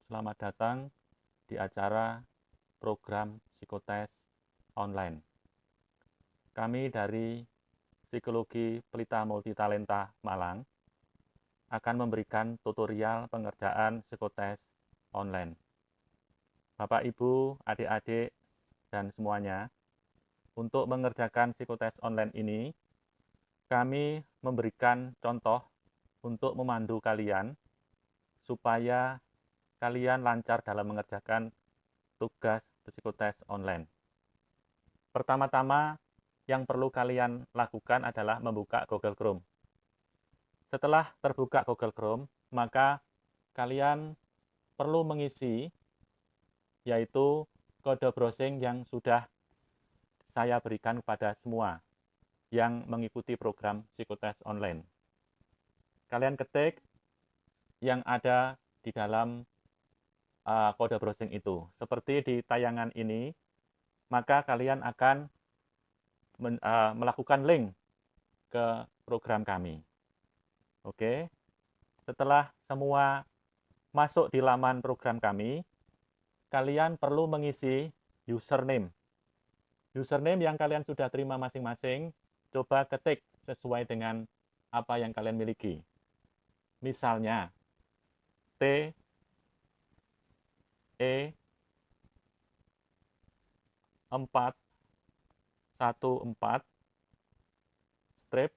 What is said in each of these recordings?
selamat datang di acara program psikotes online. Kami dari Psikologi Pelita Multitalenta Malang akan memberikan tutorial pengerjaan psikotes online. Bapak, Ibu, adik-adik, dan semuanya, untuk mengerjakan psikotes online ini, kami memberikan contoh untuk memandu kalian supaya kalian lancar dalam mengerjakan tugas psikotes online. Pertama-tama, yang perlu kalian lakukan adalah membuka Google Chrome. Setelah terbuka Google Chrome, maka kalian perlu mengisi yaitu kode browsing yang sudah saya berikan kepada semua yang mengikuti program psikotes online. Kalian ketik yang ada di dalam kode browsing itu. Seperti di tayangan ini, maka kalian akan melakukan link ke program kami. Oke, setelah semua masuk di laman program kami, kalian perlu mengisi username. Username yang kalian sudah terima masing-masing, coba ketik sesuai dengan apa yang kalian miliki. Misalnya, T E 414 strip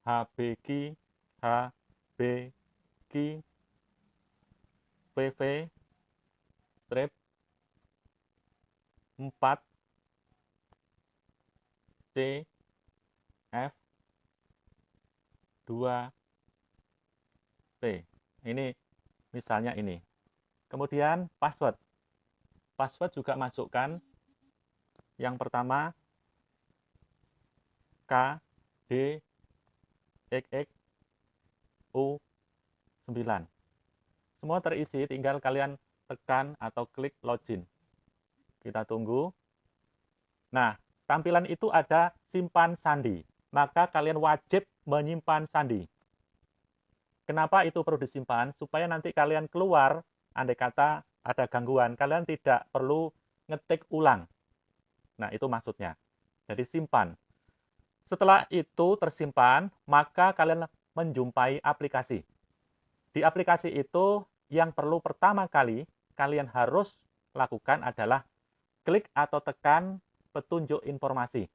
HBG PV strip 4 C F 2 T. Ini misalnya ini. Kemudian password. Password juga masukkan yang pertama K D XX U 9. Semua terisi, tinggal kalian tekan atau klik login. Kita tunggu. Nah, tampilan itu ada simpan sandi. Maka kalian wajib menyimpan sandi. Kenapa itu perlu disimpan? Supaya nanti kalian keluar, andai kata ada gangguan, kalian tidak perlu ngetik ulang. Nah, itu maksudnya. Jadi simpan. Setelah itu tersimpan, maka kalian menjumpai aplikasi. Di aplikasi itu, yang perlu pertama kali kalian harus lakukan adalah klik atau tekan petunjuk informasi.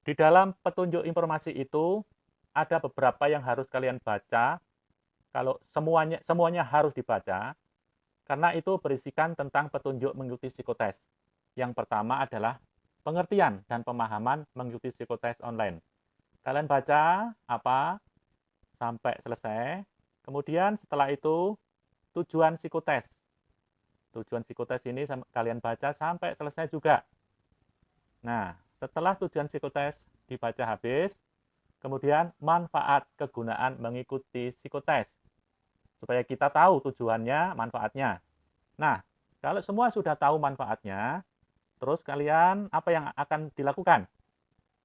Di dalam petunjuk informasi itu, ada beberapa yang harus kalian baca. Kalau semuanya harus dibaca, karena itu berisikan tentang petunjuk mengikuti psikotes. Yang pertama adalah pengertian dan pemahaman mengikuti psikotes online. Kalian baca apa sampai selesai. Kemudian setelah itu tujuan psikotes. Tujuan psikotes ini kalian baca sampai selesai juga. Nah, setelah tujuan psikotes dibaca habis, kemudian manfaat kegunaan mengikuti psikotes. Supaya kita tahu tujuannya, manfaatnya. Nah, kalau semua sudah tahu manfaatnya, terus kalian apa yang akan dilakukan?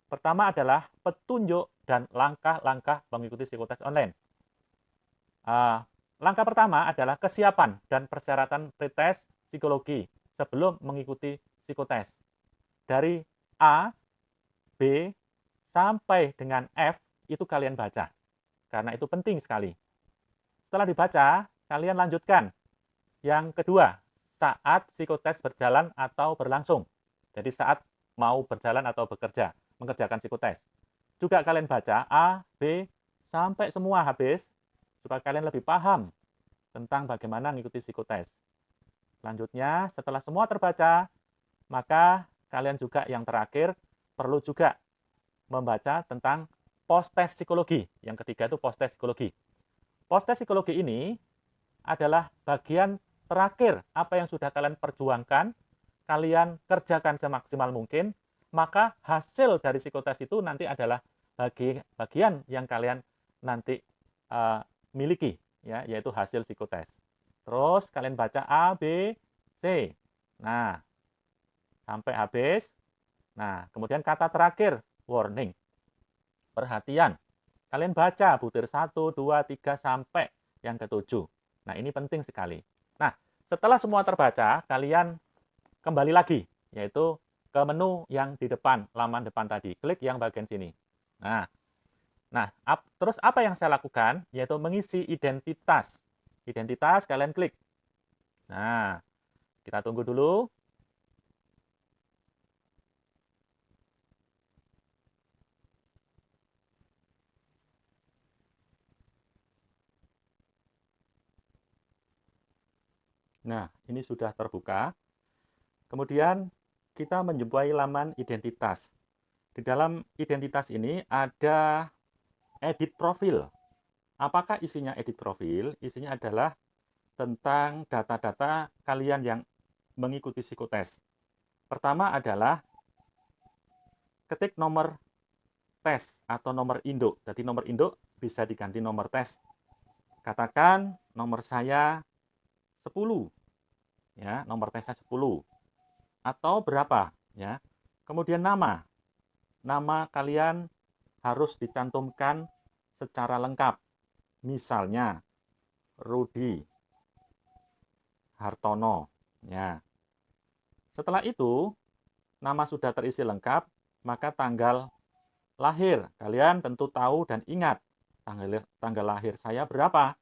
Pertama adalah petunjuk dan langkah-langkah mengikuti psikotes online. Langkah pertama adalah kesiapan dan persyaratan pretest psikologi sebelum mengikuti psikotes. Dari A, B, sampai dengan F, itu kalian baca. Karena itu penting sekali. Setelah dibaca, kalian lanjutkan. Yang kedua, saat psikotes berjalan atau berlangsung. Jadi saat mau berjalan atau bekerja, mengerjakan psikotes. Juga kalian baca A, B, sampai semua habis, supaya kalian lebih paham tentang bagaimana mengikuti psikotes. Selanjutnya, setelah semua terbaca, maka kalian juga yang terakhir perlu juga membaca tentang post-test psikologi. Yang ketiga itu post-test psikologi. Post-test psikologi ini adalah bagian terakhir apa yang sudah kalian perjuangkan, kalian kerjakan semaksimal mungkin, maka hasil dari psikotes itu nanti adalah bagian yang kalian nanti miliki, ya, yaitu hasil psikotes. Terus kalian baca A, B, C. Nah, sampai habis. Nah, kemudian kata terakhir, warning. Perhatian. Kalian baca butir 1, 2, 3, sampai yang ketujuh. Nah, ini penting sekali. Nah, setelah semua terbaca, kalian kembali lagi, yaitu ke menu yang di depan, laman depan tadi. Klik yang bagian sini. Terus apa yang saya lakukan? Yaitu mengisi identitas. Identitas, kalian klik. Nah, kita tunggu dulu. Nah, ini sudah terbuka. Kemudian kita menjumpai laman identitas. Di dalam identitas ini ada edit profil. Apakah isinya edit profil? Isinya adalah tentang data-data kalian yang mengikuti psikotes. Pertama adalah ketik nomor tes atau nomor induk. Jadi nomor induk bisa diganti nomor tes. Katakan nomor saya 10. Ya, nomor tesnya 10. Atau berapa, ya. Kemudian nama. Nama kalian harus dicantumkan secara lengkap. Misalnya Rudi Hartono, ya. Setelah itu, nama sudah terisi lengkap, maka tanggal lahir. Kalian tentu tahu dan ingat tanggal lahir saya berapa.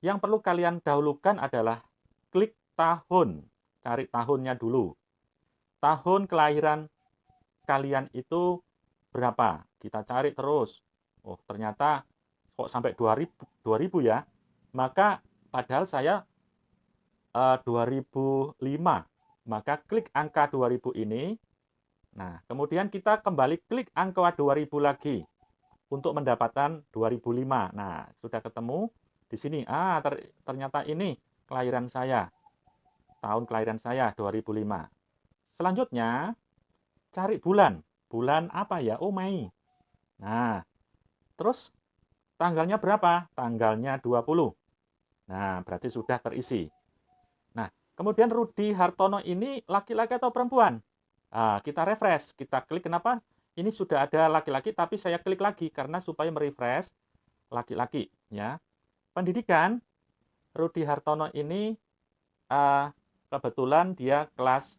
Yang perlu kalian dahulukan adalah klik tahun. Cari tahunnya dulu. Tahun kelahiran kalian itu berapa? Kita cari terus. Oh, ternyata kok sampai 2000 ya. Maka padahal saya 2005. Maka klik angka 2000 ini. Nah, kemudian kita kembali klik angka 2000 lagi untuk mendapatkan 2005. Nah, sudah ketemu di sini. Ternyata ini kelahiran saya. Tahun kelahiran saya 2005. Selanjutnya, cari bulan. Bulan apa ya? Oh, Mei. Nah, terus tanggalnya berapa? Tanggalnya 20. Nah, berarti sudah terisi. Nah, kemudian Rudi Hartono ini laki-laki atau perempuan? Kita refresh, kita klik. Kenapa? Ini sudah ada laki-laki, tapi saya klik lagi karena supaya merefresh laki-laki. Ya, pendidikan Rudi Hartono ini kebetulan dia kelas,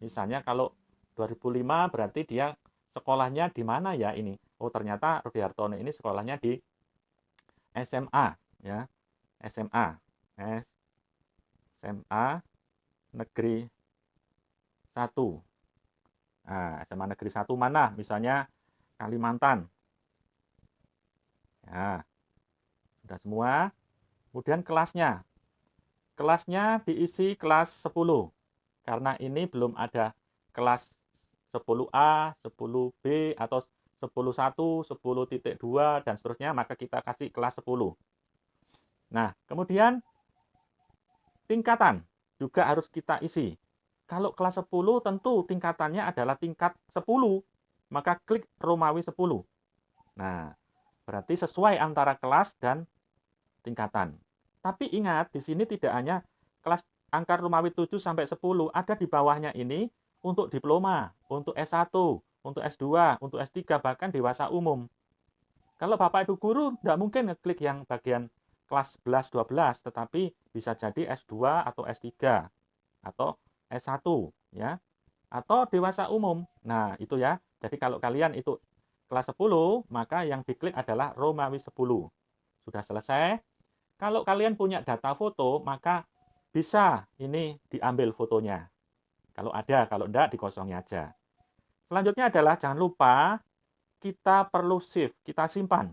misalnya kalau 2005 berarti dia sekolahnya di mana ya ini? Oh, ternyata Rudi Hartono ini sekolahnya di SMA, ya, SMA Negeri 1. Nah, SMA Negeri 1 mana? Misalnya Kalimantan. Ya, sudah semua. Kemudian kelasnya. Kelasnya diisi kelas 10. Karena ini belum ada kelas 10A, 10B, atau 10.1, 10.2, dan seterusnya, maka kita kasih kelas 10. Nah, kemudian tingkatan juga harus kita isi. Kalau kelas 10 tentu tingkatannya adalah tingkat 10, maka klik Romawi 10. Nah, berarti sesuai antara kelas dan tingkatan. Tapi ingat, di sini tidak hanya kelas angka Romawi 7 sampai 10, ada di bawahnya ini untuk diploma, untuk S1, untuk S2, untuk S3, bahkan dewasa umum. Kalau Bapak Ibu guru tidak mungkin ngeklik yang bagian kelas 11, 12, tetapi bisa jadi S2 atau S3 atau S1, ya, atau dewasa umum. Nah, itu ya. Jadi kalau kalian itu kelas 10, maka yang diklik adalah Romawi 10. Sudah selesai. Kalau kalian punya data foto, maka bisa ini diambil fotonya. Kalau ada, kalau enggak dikosongin aja. Selanjutnya adalah jangan lupa kita perlu save, kita simpan.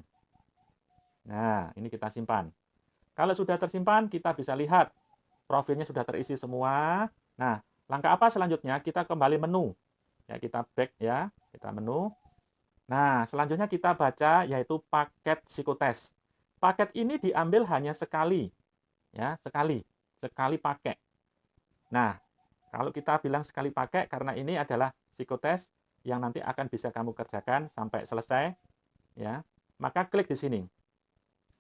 Nah, ini kita simpan. Kalau sudah tersimpan, kita bisa lihat profilnya sudah terisi semua. Nah, langkah apa selanjutnya? Kita kembali menu. Ya, kita back ya, kita menu. Nah, selanjutnya kita baca yaitu paket psikotes. Paket ini diambil hanya sekali. Ya, sekali pakai. Nah, kalau kita bilang sekali pakai karena ini adalah psikotes yang nanti akan bisa kamu kerjakan sampai selesai, ya. Maka klik di sini.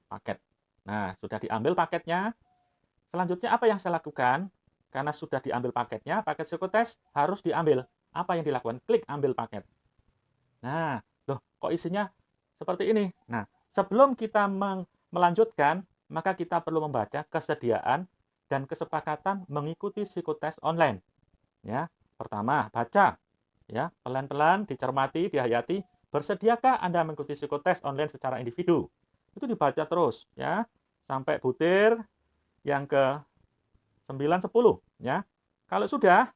Paket. Nah, sudah diambil paketnya. Selanjutnya apa yang saya lakukan? Karena sudah diambil paketnya, paket psikotes harus diambil. Apa yang dilakukan? Klik ambil paket. Nah, loh, kok isinya seperti ini? Nah, sebelum kita melanjutkan, maka kita perlu membaca kesediaan dan kesepakatan mengikuti psikotes online. Ya, pertama, baca. Ya, pelan-pelan dicermati, dihayati, bersediakah Anda mengikuti psikotes online secara individu? Itu dibaca terus, ya, sampai butir yang ke 9, 10, ya. Kalau sudah,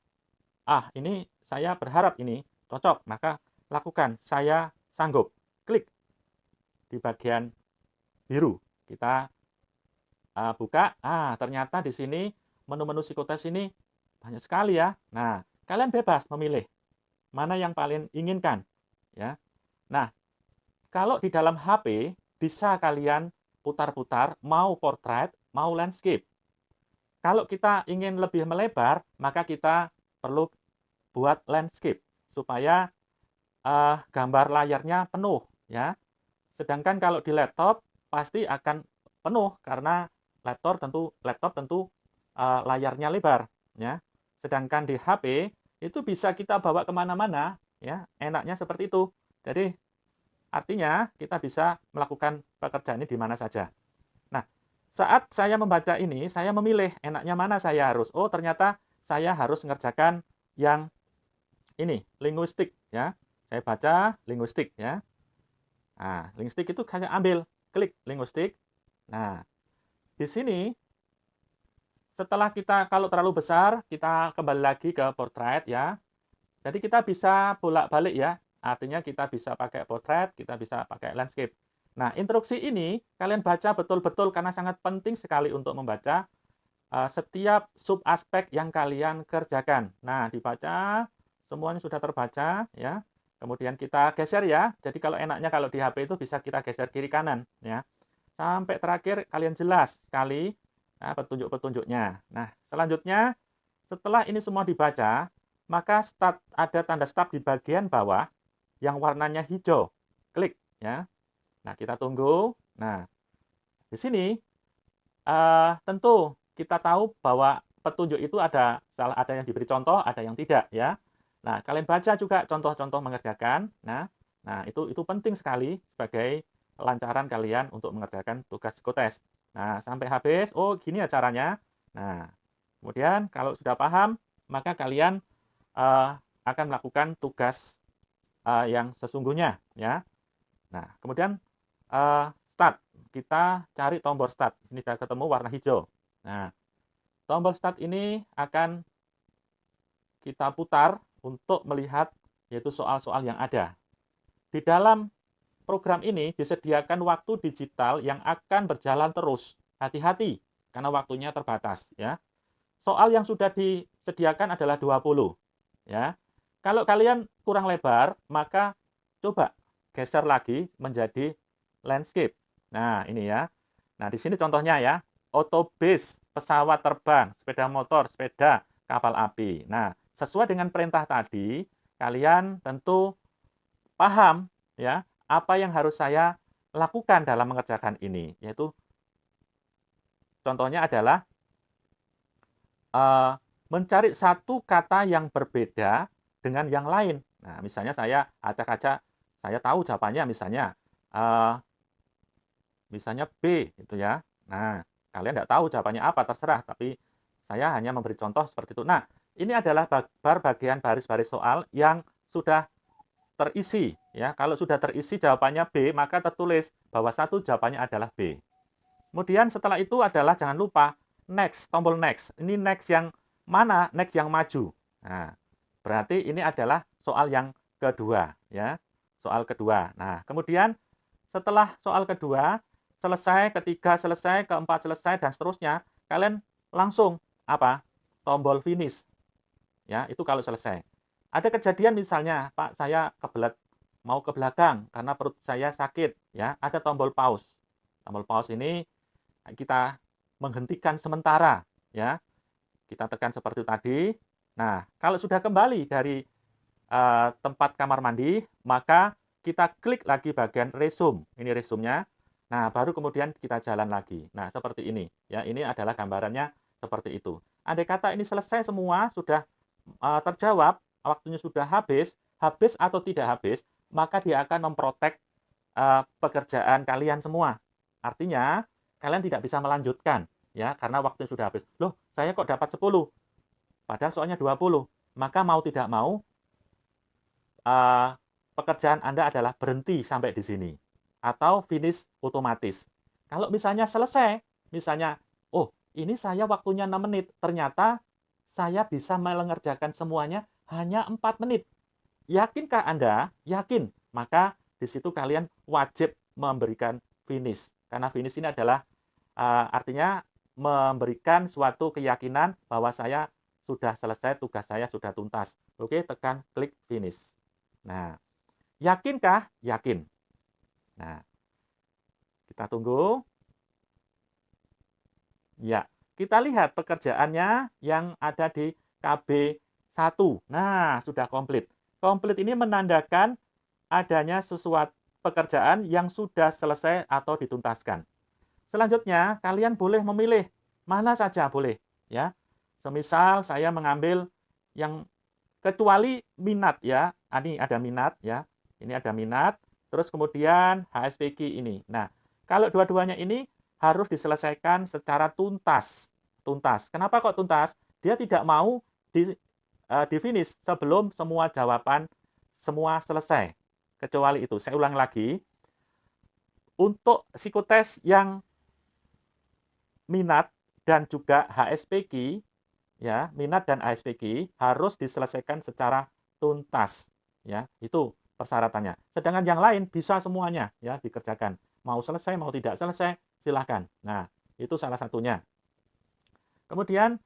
ini saya berharap ini cocok, maka lakukan, saya sanggup. Klik di bagian biru. Kita buka, ternyata di sini menu-menu psikotes ini banyak sekali ya. Nah, kalian bebas memilih mana yang paling inginkan, ya. Nah, kalau di dalam HP bisa kalian putar-putar, mau portrait, mau landscape. Kalau kita ingin lebih melebar, maka kita perlu buat landscape supaya gambar layarnya penuh, ya. Sedangkan kalau di laptop pasti akan penuh karena laptop tentu layarnya lebar, ya. Sedangkan di HP itu bisa kita bawa kemana-mana, ya. Enaknya seperti itu. Jadi artinya kita bisa melakukan pekerjaan ini di mana saja. Nah, saat saya membaca ini, saya memilih enaknya mana saya harus. Oh, ternyata saya harus mengerjakan yang ini, linguistik, ya. Saya baca linguistik, ya. Nah, linguistik itu saya ambil, klik linguistik. Nah, di sini setelah kita kalau terlalu besar, kita kembali lagi ke portrait, ya. Jadi kita bisa bolak-balik, ya. Artinya kita bisa pakai portrait, kita bisa pakai landscape. Nah, instruksi ini kalian baca betul-betul karena sangat penting sekali untuk membaca setiap sub aspek yang kalian kerjakan. Nah, dibaca, semuanya sudah terbaca, ya. Kemudian kita geser, ya. Jadi kalau enaknya kalau di HP itu bisa kita geser kiri kanan, ya. Sampai terakhir kalian jelas sekali petunjuk-petunjuknya. Nah, selanjutnya setelah ini semua dibaca, maka ada tanda start di bagian bawah yang warnanya hijau. Klik, ya. Nah, kita tunggu. Nah, di sini tentu kita tahu bahwa petunjuk itu ada yang diberi contoh, ada yang tidak, ya. Nah, kalian baca juga contoh-contoh mengerjakan. Nah, itu penting sekali sebagai kelancaran kalian untuk mengerjakan tugas psikotes. Nah, sampai habis, oh gini ya caranya. Nah, kemudian kalau sudah paham, maka kalian akan melakukan tugas yang sesungguhnya, ya. Nah, kemudian start. Kita cari tombol start. Ini sudah ketemu warna hijau. Nah, tombol start ini akan kita putar untuk melihat yaitu soal-soal yang ada. Di dalam program ini disediakan waktu digital yang akan berjalan terus. Hati-hati karena waktunya terbatas, ya. Soal yang sudah disediakan adalah 20, ya. Kalau kalian kurang lebar, maka coba geser lagi menjadi landscape. Nah, ini ya. Nah, di sini contohnya ya, autobus, pesawat terbang, sepeda motor, sepeda, kapal api. Nah, sesuai dengan perintah tadi, kalian tentu paham ya, apa yang harus saya lakukan dalam mengerjakan ini, yaitu contohnya adalah mencari satu kata yang berbeda dengan yang lain. Nah, misalnya saya acak-acak, saya tahu jawabannya misalnya B gitu ya. Nah, kalian tidak tahu jawabannya apa, terserah, tapi saya hanya memberi contoh seperti itu. Nah, ini adalah bagian baris-baris soal yang sudah terisi ya. Kalau sudah terisi jawabannya B, maka tertulis bahwa satu jawabannya adalah B. Kemudian setelah itu adalah jangan lupa next, tombol next. Ini next yang mana? Next yang maju. Nah, berarti ini adalah soal yang kedua ya. Soal kedua. Nah, kemudian setelah soal kedua selesai, ketiga selesai, keempat selesai dan seterusnya, kalian langsung apa? Tombol finish. Ya, itu kalau selesai. Ada kejadian misalnya, Pak, saya kebelet mau ke belakang karena perut saya sakit, ya. Ada tombol pause. Tombol pause ini kita menghentikan sementara, ya. Kita tekan seperti tadi. Nah, kalau sudah kembali dari tempat kamar mandi, maka kita klik lagi bagian resume. Ini resume-nya. Nah, baru kemudian kita jalan lagi. Nah, seperti ini. Ya, ini adalah gambarannya seperti itu. Andai kata ini selesai semua, sudah terjawab, waktunya sudah habis atau tidak habis, maka dia akan memprotek pekerjaan kalian semua. Artinya, kalian tidak bisa melanjutkan ya karena waktunya sudah habis. Loh, saya kok dapat 10 padahal soalnya 20. Maka mau tidak mau pekerjaan Anda adalah berhenti sampai di sini atau finish otomatis. Kalau misalnya selesai, misalnya, oh ini saya waktunya 6 menit, ternyata saya bisa mengerjakan semuanya hanya 4 menit. Yakinkah Anda? Yakin. Maka di situ kalian wajib memberikan finish. Karena finish ini adalah artinya memberikan suatu keyakinan bahwa saya sudah selesai, tugas saya sudah tuntas. Oke, tekan klik finish. Nah, yakinkah? Yakin. Nah, kita tunggu. Ya, kita lihat pekerjaannya yang ada di KB1. Nah, sudah komplit. Komplit ini menandakan adanya sesuatu pekerjaan yang sudah selesai atau dituntaskan. Selanjutnya, kalian boleh memilih mana saja boleh, ya. Semisal saya mengambil yang kecuali minat ya. Ini ada minat ya. Ini ada minat, terus kemudian HSPG ini. Nah, kalau dua-duanya ini harus diselesaikan secara tuntas. Tuntas. Kenapa kok tuntas? Dia tidak mau di finish sebelum semua jawaban semua selesai. Kecuali itu. Saya ulang lagi. Untuk psikotes yang minat dan juga HSPG, ya, minat dan HSPG harus diselesaikan secara tuntas, ya. Itu persyaratannya. Sedangkan yang lain bisa semuanya ya dikerjakan. Mau selesai mau tidak selesai silahkan. Nah, itu salah satunya. Kemudian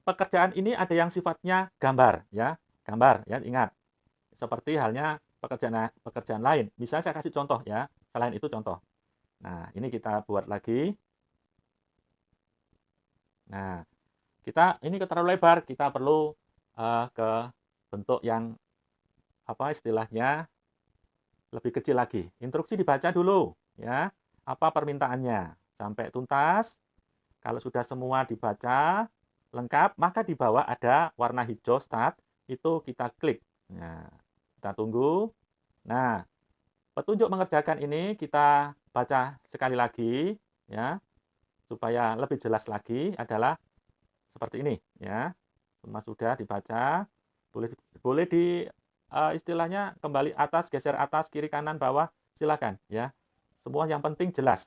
pekerjaan ini ada yang sifatnya gambar ya. Gambar ya, ingat. Seperti halnya pekerjaan lain. Misalnya saya kasih contoh ya. Selain itu contoh. Nah, ini kita buat lagi. Nah, ini terlalu lebar, kita perlu ke bentuk yang apa istilahnya lebih kecil lagi. Instruksi dibaca dulu, ya. Apa permintaannya sampai tuntas. Kalau sudah semua dibaca lengkap, maka di bawah ada warna hijau start, itu kita klik. Nah, kita tunggu. Nah, petunjuk mengerjakan ini kita baca sekali lagi, ya, supaya lebih jelas lagi adalah seperti ini ya. Semua sudah dibaca. Boleh di istilahnya kembali atas, geser atas, kiri, kanan, bawah, silakan ya. Semua yang penting jelas.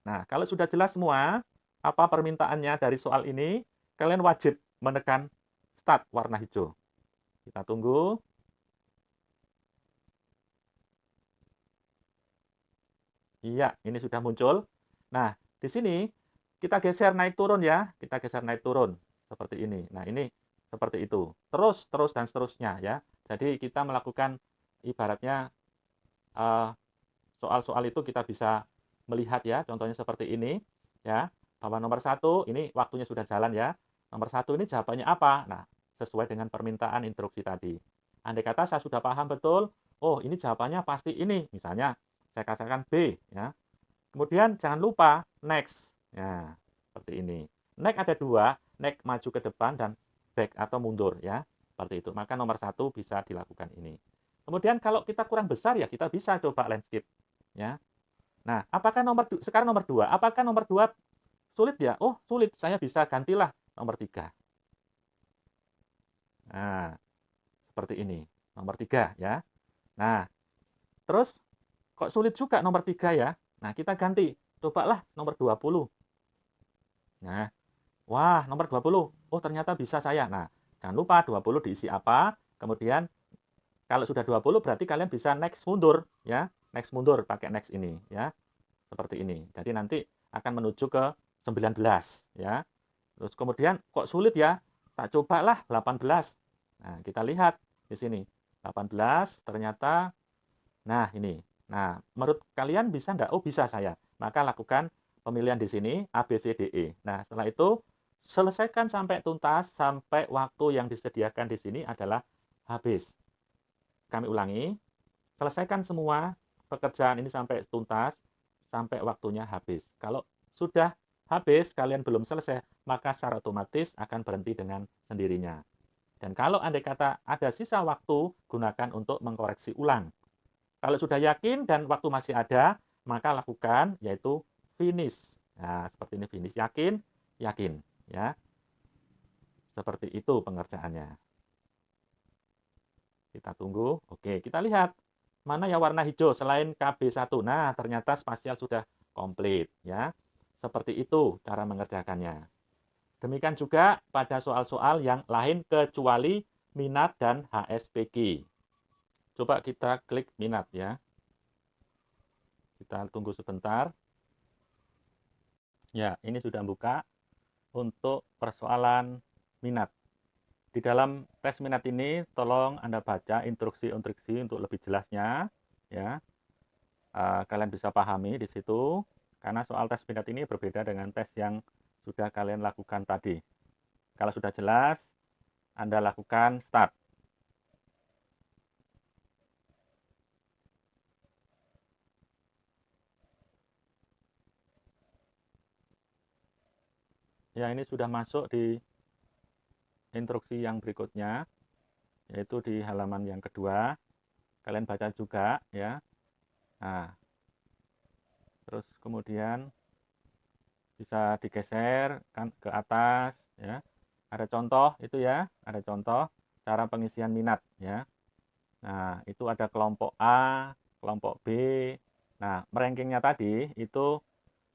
Nah, kalau sudah jelas semua apa permintaannya dari soal ini, kalian wajib menekan start warna hijau. Kita tunggu. Iya, ini sudah muncul. Nah, di sini kita geser naik turun ya. Kita geser naik turun seperti ini. Nah, ini seperti itu. Terus, terus dan seterusnya ya. Jadi kita melakukan ibaratnya soal-soal itu kita bisa melihat ya. Contohnya seperti ini ya. Bahwa nomor 1 ini waktunya sudah jalan ya. Nomor 1 ini jawabannya apa? Nah, sesuai dengan permintaan instruksi tadi. Andai kata saya sudah paham betul, oh ini jawabannya pasti ini. Misalnya saya katakan B ya. Kemudian jangan lupa next. Ya, seperti ini. Next ada 2, next maju ke depan dan back atau mundur ya. Seperti itu. Maka nomor 1 bisa dilakukan ini. Kemudian kalau kita kurang besar ya kita bisa coba landscape ya. Nah, apakah sekarang nomor 2, apakah nomor 2 sulit ya? Oh, sulit. Saya bisa gantilah nomor 3. Nah, seperti ini. Nomor 3 ya. Nah, terus kok sulit juga nomor 3 ya? Nah, kita ganti. Cobalah nomor 20. Nah, wah, nomor 20. Oh, ternyata bisa saya. Nah, jangan lupa 20 diisi apa. Kemudian kalau sudah 20 berarti kalian bisa next mundur ya. Next mundur pakai next ini ya. Seperti ini. Jadi nanti akan menuju ke 19 ya. Terus kemudian kok sulit ya? Tak cobalah 18. Nah, kita lihat di sini. 18 ternyata nah ini. Nah, menurut kalian bisa nggak? Oh, bisa saya. Maka lakukan pemilihan di sini A, B, C, D, E. Nah, setelah itu selesaikan sampai tuntas sampai waktu yang disediakan di sini adalah habis. Kami ulangi, selesaikan semua pekerjaan ini sampai tuntas sampai waktunya habis. Kalau sudah habis, kalian belum selesai, maka secara otomatis akan berhenti dengan sendirinya. Dan kalau andai kata ada sisa waktu, gunakan untuk mengkoreksi ulang. Kalau sudah yakin dan waktu masih ada, maka lakukan yaitu finish. Nah, seperti ini finish, yakin, yakin, ya. Seperti itu pengerjaannya. Kita tunggu. Oke, kita lihat mana yang warna hijau selain KB1. Nah, ternyata spasial sudah komplit, ya. Seperti itu cara mengerjakannya. Demikian juga pada soal-soal yang lain kecuali minat dan HSPG. Coba kita klik minat, ya. Kita tunggu sebentar. Ya, ini sudah buka untuk persoalan minat. Di dalam tes minat ini, tolong Anda baca instruksi-instruksi untuk lebih jelasnya. Ya, kalian bisa pahami di situ, karena soal tes minat ini berbeda dengan tes yang sudah kalian lakukan tadi. Kalau sudah jelas, Anda lakukan start. Ya, ini sudah masuk di instruksi yang berikutnya, yaitu di halaman yang kedua. Kalian baca juga, ya. Nah, terus kemudian bisa digeser kan ke atas, ya. Ada contoh itu, ya, ada contoh cara pengisian minat, ya. Nah, itu ada kelompok A, kelompok B. Nah, merankingnya tadi itu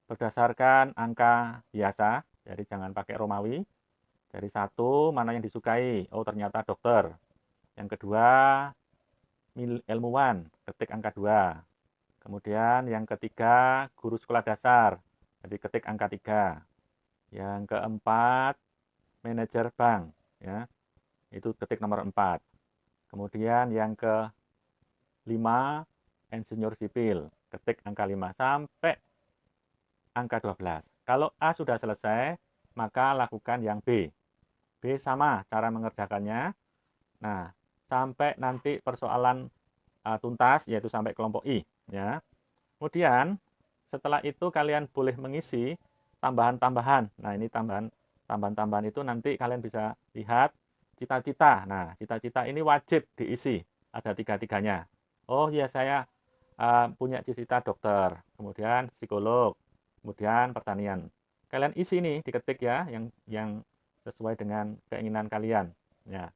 berdasarkan angka biasa, jadi jangan pakai Romawi. Dari 1, mana yang disukai? Oh, ternyata dokter. Yang kedua, ilmuwan, ketik angka 2. Kemudian yang ketiga, guru sekolah dasar, jadi ketik angka 3. Yang keempat, manajer bank, ya, itu ketik nomor 4. Kemudian yang kelima, insinyur sipil, ketik angka 5 sampai angka 12. Kalau A sudah selesai, maka lakukan yang B. B sama cara mengerjakannya. Nah, sampai nanti persoalan tuntas, yaitu sampai kelompok I, ya. Kemudian setelah itu kalian boleh mengisi tambahan-tambahan. Nah, ini tambahan-tambahan itu nanti kalian bisa lihat cita-cita. Nah, cita-cita ini wajib diisi. Ada tiga-tiganya. Oh iya, saya punya cita-cita dokter, kemudian psikolog, kemudian pertanian. Kalian isi nih, diketik ya, yang sesuai dengan keinginan kalian. Ya.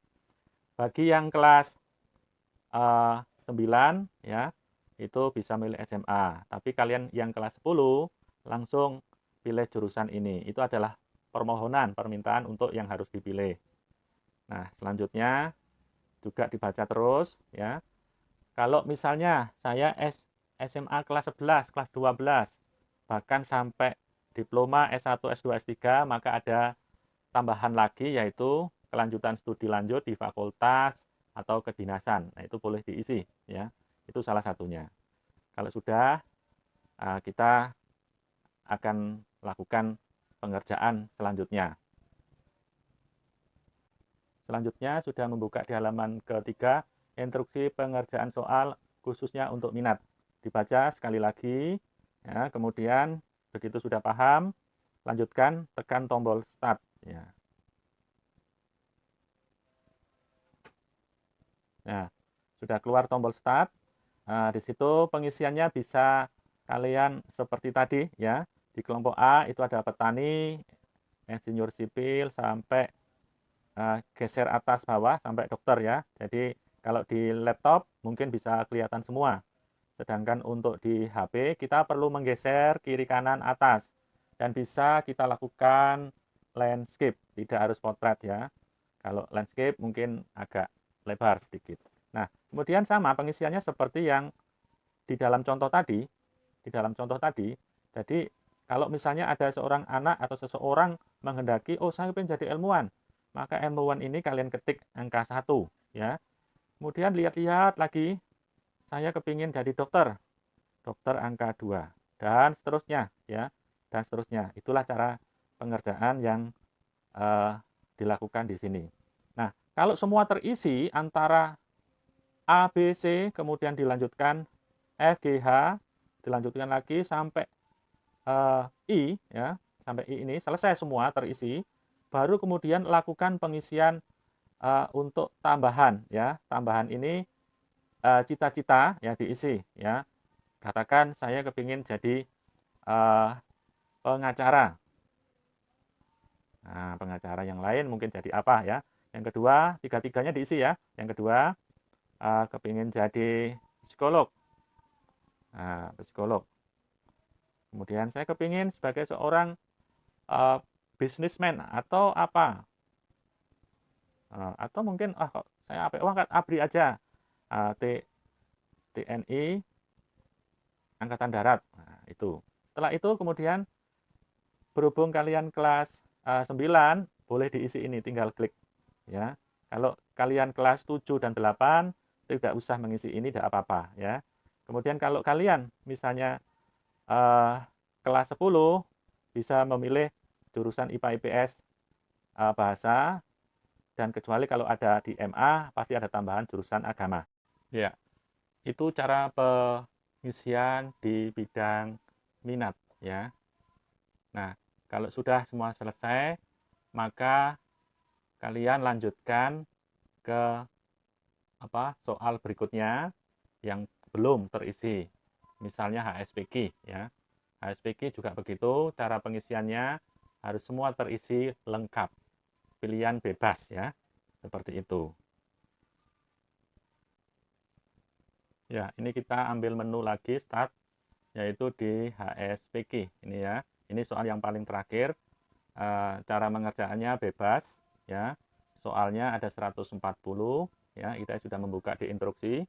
Bagi yang kelas 9, ya, itu bisa milih SMA. Tapi kalian yang kelas 10 langsung pilih jurusan ini. Itu adalah permohonan, permintaan untuk yang harus dipilih. Nah, selanjutnya juga dibaca terus, ya. Kalau misalnya saya SMA kelas 11, kelas 12, bahkan sampai diploma S1, S2, S3, maka ada tambahan lagi yaitu kelanjutan studi lanjut di fakultas atau kedinasan. Nah, itu boleh diisi, ya. Itu salah satunya. Kalau sudah, kita akan lakukan pengerjaan selanjutnya. Selanjutnya sudah membuka di halaman ketiga, instruksi pengerjaan soal khususnya untuk minat. Dibaca sekali lagi, ya, kemudian begitu sudah paham, lanjutkan, tekan tombol start. Ya. Nah, sudah keluar tombol start. Nah, di situ pengisiannya bisa kalian seperti tadi, ya. Di kelompok A itu ada petani, insinyur sipil, sampai geser atas bawah sampai dokter, ya. Jadi kalau di laptop mungkin bisa kelihatan semua. Sedangkan untuk di HP kita perlu menggeser kiri kanan atas dan bisa kita lakukan landscape, tidak harus portrait, ya. Kalau landscape mungkin agak lebar sedikit. Nah, kemudian sama pengisiannya seperti yang di dalam contoh tadi, Jadi kalau misalnya ada seorang anak atau seseorang menghendaki, oh saya ingin jadi ilmuwan, maka ilmuwan ini kalian ketik angka 1, ya. Kemudian lihat-lihat lagi, saya kepingin jadi dokter, dokter angka 2, dan seterusnya, ya, dan seterusnya. Itulah cara pengerjaan yang dilakukan di sini. Nah, kalau semua terisi antara A, B, C, kemudian dilanjutkan F, G, H, dilanjutkan lagi sampai I, ya, sampai I ini selesai semua terisi, baru kemudian lakukan pengisian untuk tambahan, ya. Tambahan ini cita-cita, ya, diisi, ya. Katakan saya kepingin jadi pengacara. Nah, pengacara yang lain mungkin jadi apa ya? Yang kedua, tiga-tiganya diisi ya. Yang kedua, kepingin jadi psikolog. Nah, psikolog. Kemudian saya kepingin sebagai seorang businessman atau apa? Atau mungkin kok saya angkat ABRI aja. TNI Angkatan Darat. Nah, itu. Setelah itu kemudian berhubung kalian kelas 9, boleh diisi ini, tinggal klik ya. Kalau kalian kelas 7 dan 8 tidak usah mengisi ini, tidak apa-apa ya. Kemudian kalau kalian misalnya kelas 10 bisa memilih jurusan IPA IPS bahasa, dan kecuali kalau ada di MA pasti ada tambahan jurusan agama. Ya, itu cara pengisian di bidang minat ya. Nah, kalau sudah semua selesai, maka kalian lanjutkan ke soal berikutnya yang belum terisi. Misalnya HSPQ ya. HSPQ juga begitu, cara pengisiannya harus semua terisi lengkap. Pilihan bebas ya. Seperti itu. Ya, ini kita ambil menu lagi start, yaitu di HSPQ ini ya. Ini soal yang paling terakhir. Cara mengerjakannya bebas ya. Soalnya ada 140 ya, kita sudah membuka di instruksi.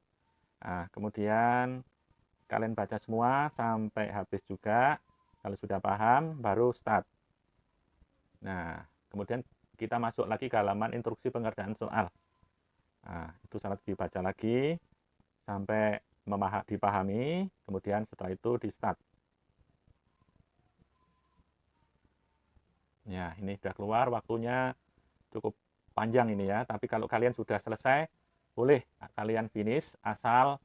Nah, kemudian kalian baca semua sampai habis juga. Kalau sudah paham baru start. Nah, kemudian kita masuk lagi ke halaman instruksi pengerjaan soal. Nah, itu sangat dibaca lagi sampai dipahami, kemudian setelah itu di start. Ya, ini sudah keluar, waktunya cukup panjang ini ya. Tapi kalau kalian sudah selesai, boleh kalian finish asal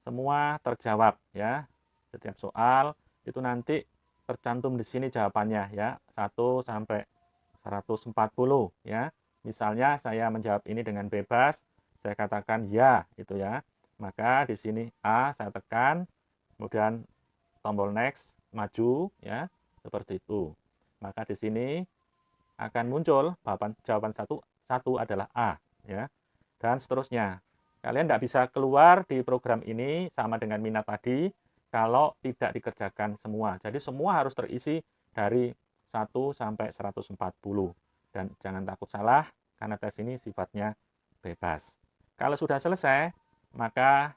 semua terjawab ya. Setiap soal itu nanti tercantum di sini jawabannya ya. 1 sampai 140 ya. Misalnya saya menjawab ini dengan bebas, saya katakan ya itu ya. Maka di sini A saya tekan, kemudian tombol next, maju ya, seperti itu. Maka di sini akan muncul jawaban satu adalah A ya. Dan seterusnya. Kalian tidak bisa keluar di program ini sama dengan minat tadi kalau tidak dikerjakan semua. Jadi semua harus terisi dari 1 sampai 140. Dan jangan takut salah karena tes ini sifatnya bebas. Kalau sudah selesai, maka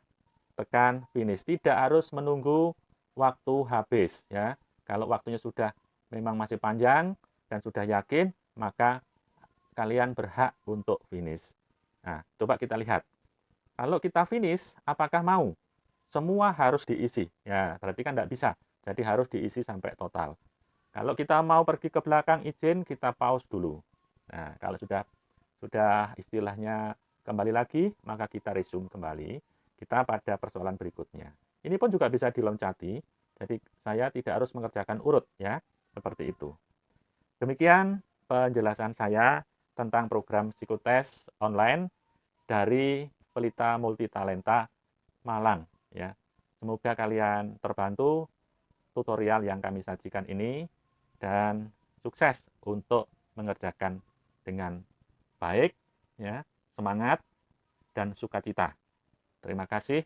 tekan finish. Tidak harus menunggu waktu habis ya. Kalau waktunya sudah memang masih panjang dan sudah yakin, maka kalian berhak untuk finish. Nah, coba kita lihat. Kalau kita finish, apakah mau? Semua harus diisi. Ya, berarti kan tidak bisa. Jadi harus diisi sampai total. Kalau kita mau pergi ke belakang izin, kita pause dulu. Nah, kalau sudah istilahnya kembali lagi, maka kita resume kembali. Kita pada persoalan berikutnya. Ini pun juga bisa diloncati. Jadi saya tidak harus mengerjakan urut ya, seperti itu. Demikian penjelasan saya tentang program psikotes online dari Pelita Multitalenta Malang ya. Semoga kalian terbantu tutorial yang kami sajikan ini dan sukses untuk mengerjakan dengan baik ya, semangat dan sukacita. Terima kasih.